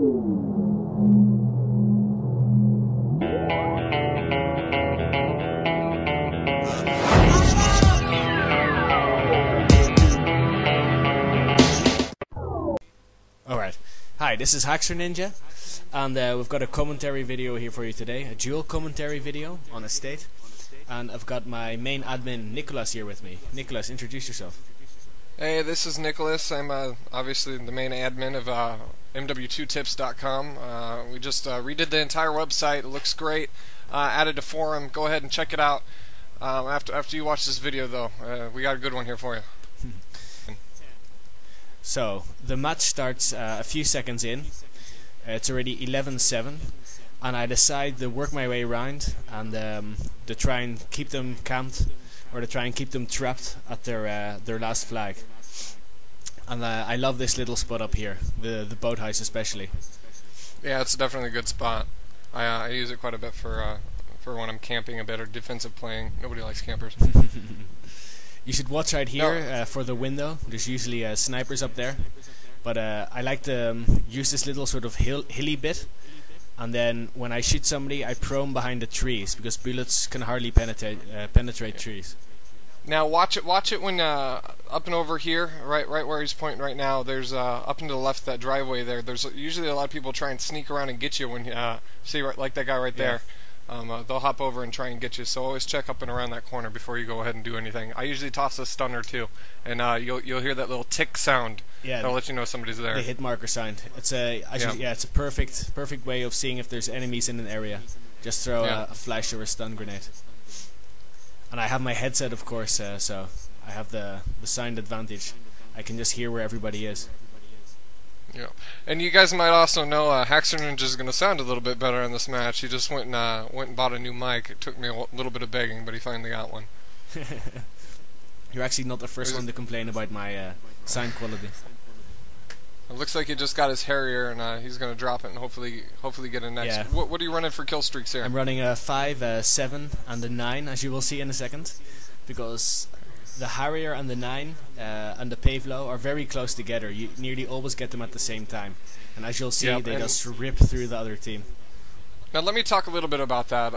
Alright, hi, this is h4x0rninja, and we've got a commentary video here for you today, a dual commentary video on a state, and I've got my main admin Nicholas here with me. Nicholas, introduce yourself. Hey, this is Nicholas. I'm obviously the main admin of mw2tips.com. We just redid the entire website. It looks great. Added a forum. Go ahead and check it out. After you watch this video, though, we got a good one here for you. So, the match starts a few seconds in. It's already 11-7, and I decide to work my way around and to try and keep them camped, or to try and keep them trapped at their last flag. And I love this little spot up here, the boathouse especially. Yeah, it's definitely a good spot. I use it quite a bit for when I'm camping a bit or defensive playing. Nobody likes campers. You should watch out here for the window. There's usually snipers up there, but I like to use this little sort of hilly bit, and then when I shoot somebody, I prone behind the trees because bullets can hardly penetrate trees. Now watch it when up and over here, right where he's pointing right now. There's up and to the left, that driveway there. There's usually a lot of people try and sneak around and get you when see like that guy right there. They'll hop over and try and get you, so always check up and around that corner before you go ahead and do anything. I usually toss a stunner too, and you'll hear that little tick sound. Yeah, that'll let you know somebody's there. The hit marker sound. It's it's a perfect way of seeing if there's enemies in an area. Just throw a flash or a stun grenade. And I have my headset, of course, so I have the sound advantage. I can just hear where everybody is. Yeah, and you guys might also know h4x0rninja is going to sound a little bit better in this match. He just went and bought a new mic. It took me a little bit of begging, but he finally got one. You're actually not the first one to complain about my sound quality. It looks like he just got his Harrier, and he's going to drop it and hopefully get a next. Yeah. What are you running for kill streaks here? I'm running a 5, 7, and a 9, as you will see in a second, because the Harrier and the 9 and the Pavlo are very close together. You nearly always get them at the same time, and as you'll see, they just rip through the other team. Now let me talk a little bit about that.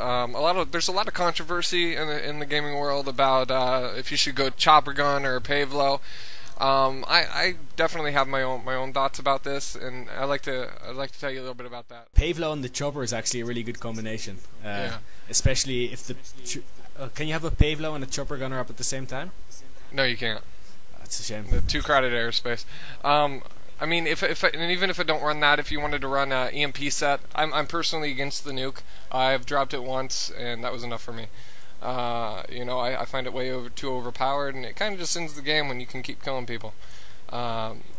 There's a lot of controversy in the gaming world about if you should go chopper gun or Pavlo. I definitely have my own thoughts about this, and I'd like to tell you a little bit about that. Pavlo and the chopper is actually a really good combination. Especially if the can you have a Pavlo and a chopper gunner up at the same time? No, you can't. That's a shame. Too crowded airspace. I mean, and even if I don't run that, if you wanted to run a EMP set, I'm personally against the nuke. I've dropped it once, and that was enough for me. I find it too overpowered, and it kind of just ends the game when you can keep killing people.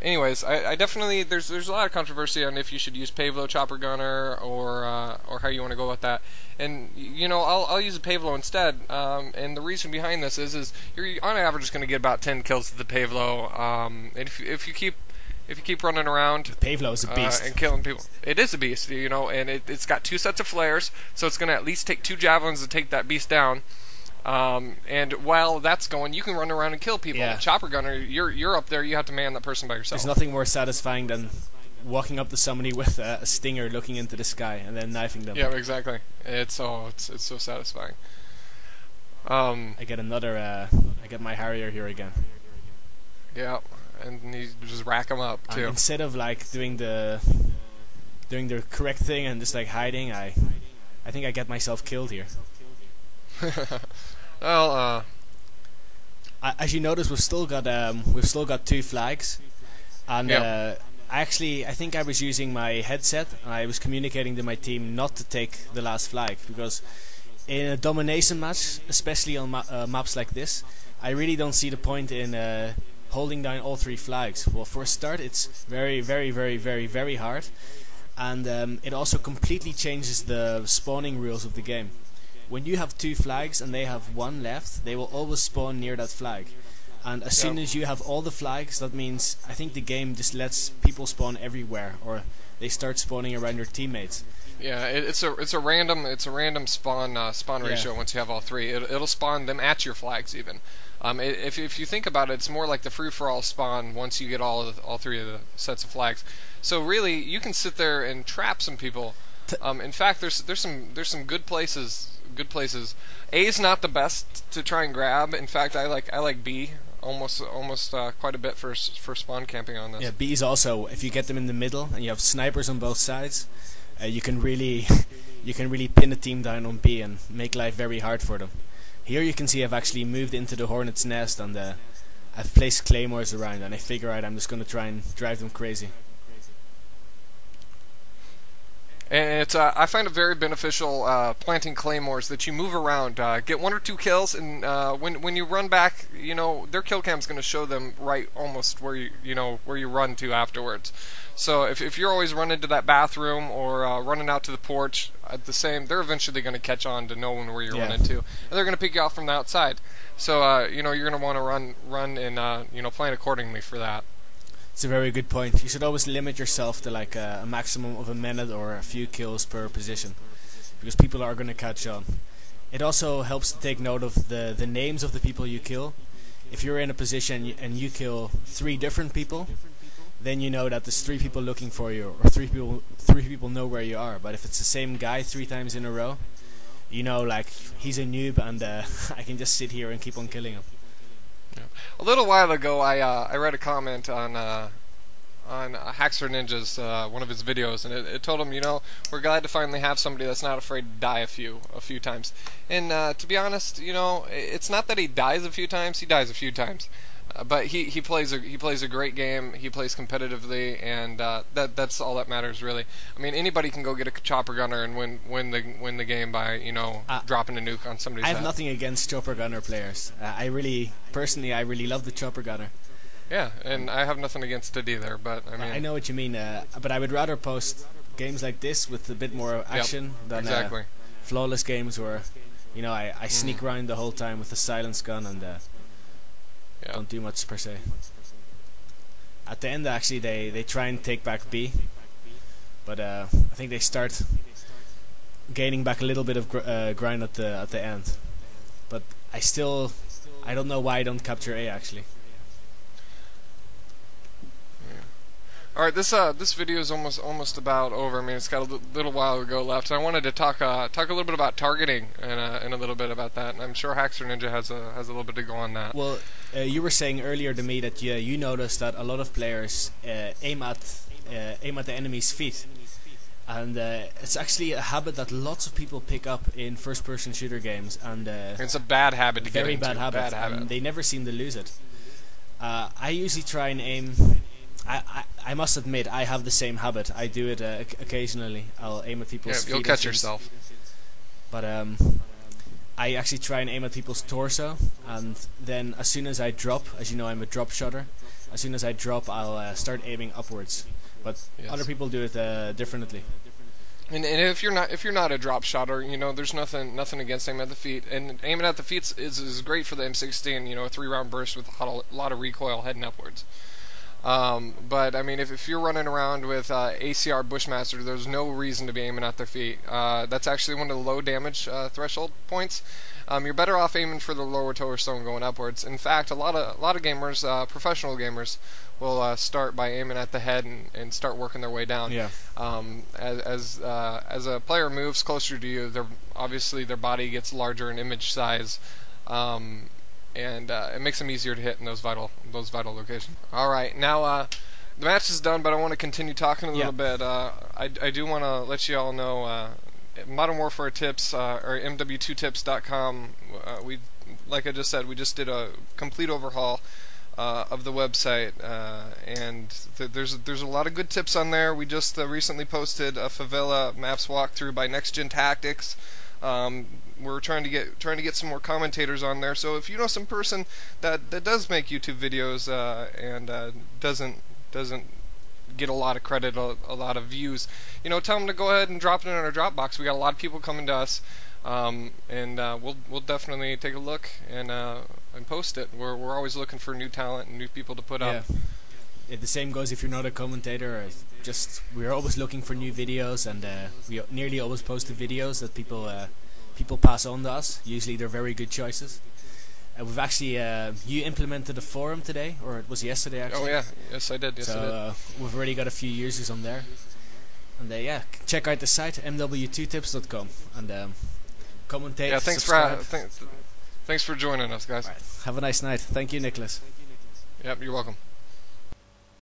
Anyways, I definitely there's a lot of controversy on if you should use Pavlo chopper gunner or how you want to go with that. And I'll use a Pavlo instead. And the reason behind this is you're on average just going to get about 10 kills with the Pavlo. And if you keep running around, the Pavlo is a beast and killing people. It is a beast, and it's got 2 sets of flares, so it's going to at least take 2 javelins to take that beast down. And while that's going, you can run around and kill people. Yeah. Chopper gunner, you're up there. You have to man that person by yourself. There's nothing more satisfying than walking up to somebody with a stinger, looking into the sky, and then knifing them. Yeah, exactly. It's so satisfying. I get my Harrier here again. Yeah, and you just rack them up too. And instead of like doing the correct thing and just like hiding, I think I get myself killed here. Well, as you notice, we've still got 2 flags, and I think I was using my headset and I was communicating to my team not to take the last flag, because in a domination match, especially on maps like this, I really don't see the point in holding down all 3 flags. Well, for a start, it's very, very, very, very, very hard, and it also completely changes the spawning rules of the game. When you have 2 flags and they have 1 left, they will always spawn near that flag. And as soon as you have all the flags, that means I think the game just lets people spawn everywhere, or they start spawning around your teammates. Yeah, it's a random spawn ratio once you have all three. It'll spawn them at your flags even. If you think about it, it's more like the free-for-all spawn once you get all three of the sets of flags. So really, you can sit there and trap some people. In fact, there's some good places. A is not the best to try and grab. In fact, I like B almost quite a bit for spawn camping on this. Yeah, B is also, if you get them in the middle and you have snipers on both sides, you can really pin a team down on B and make life very hard for them. Here you can see I've actually moved into the hornet's nest, and I've placed claymores around, and I figure out I'm just going to try and drive them crazy. And it's I find it very beneficial planting claymores, that you move around, get 1 or 2 kills, and when you run back, you know, their kill cam's going to show them right almost where you run to afterwards. So if you're always running to that bathroom or running out to the porch at the same, they're eventually going to catch on to knowing where you're running to, and they're going to pick you off from the outside. So you know, you're going to want to run and you know, plan accordingly for that. It's a very good point. You should always limit yourself to like a maximum of a minute or a few kills per position, because people are going to catch on. It also helps to take note of the names of the people you kill. If you're in a position and you kill 3 different people, then you know that there's 3 people looking for you, or 3 people know where you are. But if it's the same guy 3 times in a row, you know, like, he's a noob, and I can just sit here and keep on killing him. A little while ago, I read a comment on h4x0rninja's one of his videos, and it told him, you know, we're glad to finally have somebody that's not afraid to die a few times. And to be honest, you know, it's not that he dies a few times; he dies a few times. But he plays a great game. He plays competitively, and that's all that matters, really. I mean, anybody can go get a chopper gunner and win the game by, you know, dropping a nuke on somebody's head. I have nothing against chopper gunner players. I really love the chopper gunner. Yeah, and I have nothing against it either. But I mean, I know what you mean. But I would rather post games like this with a bit more action than flawless games where, you know, I sneak around the whole time with a silence gun and don't do much per se. At the end, actually, they try and take back B, but I think they start gaining back a little bit of grind at the end. But I don't know why I don't capture A actually. All right, this video is almost about over. I mean, it's got a little while to go left. I wanted to talk a little bit about targeting and a little bit about that. And I'm sure h4x0rninja has a little bit to go on that. Well, you were saying earlier to me that you noticed that a lot of players aim at the enemy's feet, and it's actually a habit that lots of people pick up in first-person shooter games. And it's a bad habit to get into. Very bad habit. And they never seem to lose it. I usually try and aim. I must admit, I have the same habit. I do it occasionally. I'll aim at people's feet. You'll catch yourself. But I actually try and aim at people's torso, and then as soon as I drop, as you know, I'm a drop shotter. As soon as I drop, I'll start aiming upwards. But other people do it differently. And if you're not a drop shotter, you know, there's nothing against aiming at the feet. And aiming at the feet is great for the M16. You know, a 3-round burst with a lot of recoil heading upwards. But I mean, if you're running around with ACR Bushmaster, there's no reason to be aiming at their feet. That's actually one of the low damage threshold points. You're better off aiming for the lower torso and going upwards. In fact, a lot of gamers, professional gamers, will start by aiming at the head and start working their way down. Yeah. As a player moves closer to you, obviously their body gets larger in image size. And it makes them easier to hit in those vital locations. All right, now the match is done, but I want to continue talking a little bit. I do want to let you all know Modern Warfare Tips or MW2tips.com. We, like I just said, we just did a complete overhaul of the website, and there's a lot of good tips on there. We just recently posted a favela maps walkthrough by Next Gen Tactics. We're trying to get some more commentators on there. So if you know some person that does make YouTube videos and doesn't get a lot of credit, a lot of views, you know, tell them to go ahead and drop it in our Dropbox. We got a lot of people coming to us, and we'll definitely take a look and and post it. We're always looking for new talent and new people to put up. The same goes if you're not a commentator. We're always looking for new videos, and we nearly always post the videos that people pass on to us. Usually they're very good choices. We've actually you implemented a forum today, or it was yesterday actually. Oh yeah, yes I did. We've already got a few users on there, and check out the site mw2tips.com and commentate. Yeah, thanks for joining us, guys. Right. Have a nice night. Thank you, Nicholas. Yep, you're welcome.